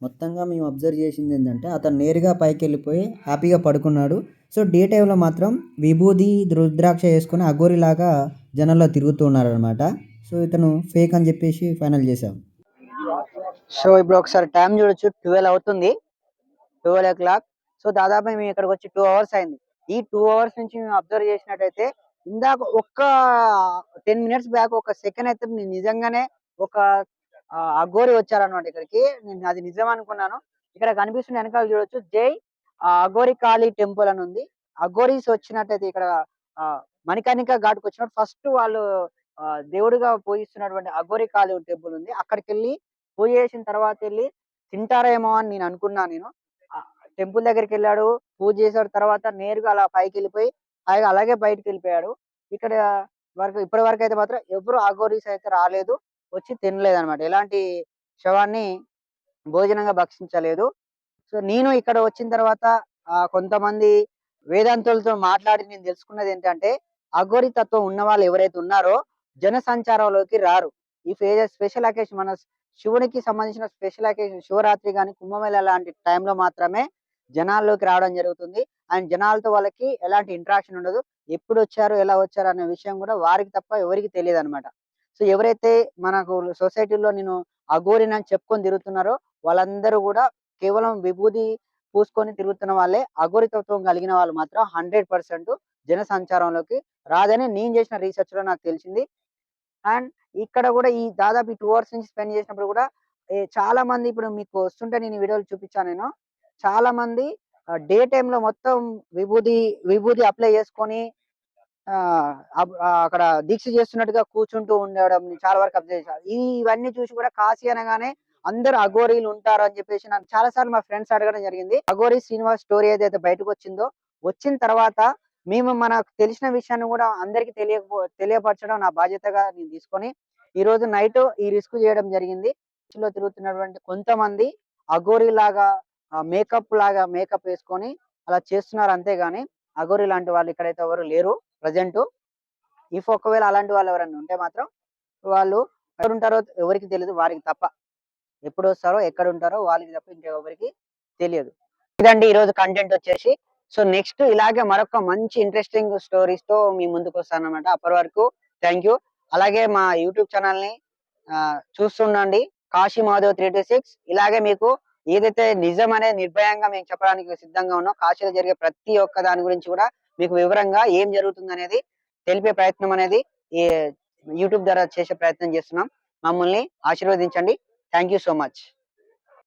మొత్తంగా మేము అబ్జర్వ్ చేసిందేందంటే, అతను నేరుగా పైకెళ్ళిపోయి హ్యాపీగా పడుకున్నాడు. సో, డే టైమ్‌లో మాత్రం విభూది, రుద్రాక్ష యేసుకొని అఘోరిలాగా జనాల్లో తిరుగుతూ ఉన్నారనమాట. సో, ఇతను ఫేక్ అని జెప్పేసి ఫైనల్ జేశాం. సో, ఇప్పుడు ఒకసారి టైం చూడొచ్చు. 12 అవుతుంది. 12:00. సో, దాదాపు మేము ఇక్కడికొచ్చి 2 అవర్స్ అయింది. ఈ 2 అవర్స్ నుంచి మేము అబ్జర్వ్ చేసినట్టయితే, ఇందాక ఒక్క 10 మినిట్స్ బ్యాక్ ఒక సెకండ్ అయితే నేను నిజంగానే ఒక అఘోరి వచ్చారనమాట ఇక్కడికి. నేను అది నిజం అనుకున్నాను. ఇక్కడ కనిపిస్తున్న వెనకాల చూడొచ్చు జై అఘోరి కాళీ టెంపుల్ అని ఉంది. అఘోరీస్ వచ్చినట్టయితే ఇక్కడ మణికర్ణిక ఘాట్‌కొచ్చినప్పుడు ఫస్ట్ వాళ్ళు దేవుడిగా పూజిస్తున్నటువంటి అఘోరి కాళీ టెంపుల్ ఉంది. అక్కడికెళ్ళి పూజ చేసిన తర్వాతెళ్ళి తింటారేమో అని నేను అనుకున్నా నేను. టెంపుల్ దగ్గరికెళ్ళాడు. పూజ చేసాడు. తర్వాత నేరుగా అలా పైకెళ్ళిపోయి హాయిగా అలాగే బయటికెళ్ళిపోయాడు. ఇక్కడ ఇప్పటి వరకైతే మాత్రం ఎవరు అఘోరీస్ అయితే రాలేదు. వచ్చి తినలేదన్నమాట. ఎలాంటి శవాన్ని భోజనంగా భక్షించలేదు. సో, నేను ఇక్కడ వచ్చిన తర్వాత కొంతమంది వేదాంతులతో మాట్లాడి నేను తెలుసుకున్నదేంటంటే, అఘోరి తత్వం ఉన్నవాళ్ళు ఎవరైతే ఉన్నారో జన సంచారంలోకి రారు. ఈ స్పెషల్ అకేషన్ మన శివునికి సంబంధించిన స్పెషల్ అకేషన్ శివరాత్రి గాని, కుంభమేళా లాంటి టైంలో మాత్రమే జనాల్లోకి రావడం జరుగుతుంది. అండ్ జనాలతో వాళ్ళకి ఎలాంటి ఇంటరాక్షన్ ఉండదు. ఎప్పుడొచ్చారు, ఎలా వచ్చారు అనే విషయం గూడా వారికి తప్ప ఎవరికీ తెలీదనమాట. సో, ఎవరైతే మనకు సొసైటీలో నేను అఘోరినని చెప్పుకొని తిరుగుతున్నారో వాళ్ళందరూ గూడా కేవలం విభూది పూసుకొని తిరుగుతున్న వాళ్ళే. అఘోరి తత్వం కలిగిన వాళ్ళు మాత్రం 100% జన సంచారంలోకి రాదని నేను చేసిన రిసర్చ్‌లో నాకు తెలిసింది. అండ్ ఇక్కడ గూడా ఈ దాదాపు ఈ 2 అవర్స్ నుంచి స్పెండ్ చేసినప్పుడు గూడా చాలా మంది ఇప్పుడు మీకు వస్తుంటే నేను ఈ వీడియోలో చూపించాను నేను. చాలా మంది డే టైమ్‌లో మొత్తం విభూది, విభూది అప్లై చేసుకొని అక్కడ దీక్ష చేస్తున్నట్టుగా కూర్చుంటూ ఉండడం చాలా వరకు అబ్జర్వ్ చేశా. ఇవన్నీ చూసి కూడా కాశీ అనగానే అందరూ అఘోరీలు ఉంటారు అని చెప్పేసి నాకు చాలా సార్లు మా ఫ్రెండ్స్ అడగడం జరిగింది. అఘోరి శ్రీనివాస్ స్టోరీ ఏదైతే బయటకొచ్చిందో, వచ్చిన తర్వాత మేము మనకు తెలిసిన విషయాన్ని కూడా అందరికి తెలియపరచడం నా బాధ్యతగా నేను తీసుకొని, ఈరోజు నైట్ ఈ రిస్క్ చేయడం జరిగింది. లో తిరుగుతున్నటువంటి కొంతమంది అఘోరిలాగా మేకప్ వేసుకొని అలా చేస్తున్నారు అంతేగాని, అఘోరి లాంటి వాళ్ళు ఇక్కడైతే ఎవరు లేరు ప్రెజెంటు. ఒకవేళ అలాంటి వాళ్ళు ఎవరైనా ఉంటే మాత్రం వాళ్ళు ఎక్కడుంటారో ఎవరికీ తెలీదు. వారికి తప్ప. ఎప్పుడొస్తారో, ఎక్కడుంటారో వాళ్ళకి తప్ప ఇంకెవరికీ తెలియదు. ఇదండి ఈరోజు కంటెంట్ వచ్చేసి. సో, నెక్స్ట్ ఇలాగే మరొక మంచి ఇంట్రెస్టింగ్ స్టోరీస్‌తో మీ ముందుకొస్తానన్నమాట. అప్పటి వరకు థాంక్ యూ. అలాగే మా యూట్యూబ్ ఛానెల్‌ని చూస్తుండండి. కాశీ మాధవ్ 326 ఇలాగే మీకు ఏదైతే నిజమనేది నిర్భయంగా మేము చెప్పడానికి సిద్ధంగా ఉన్నాం. కాశీలో జరిగే ప్రతి ఒక్క దాని గురించి కూడా మీకు వివరంగా ఏం జరుగుతుందనేది తెలిపే ప్రయత్నం అనేది ఈ యూట్యూబ్ ద్వారా చేసే ప్రయత్నం చేస్తున్నాం. మమ్మల్ని ఆశీర్వదించండి. Thank you so much.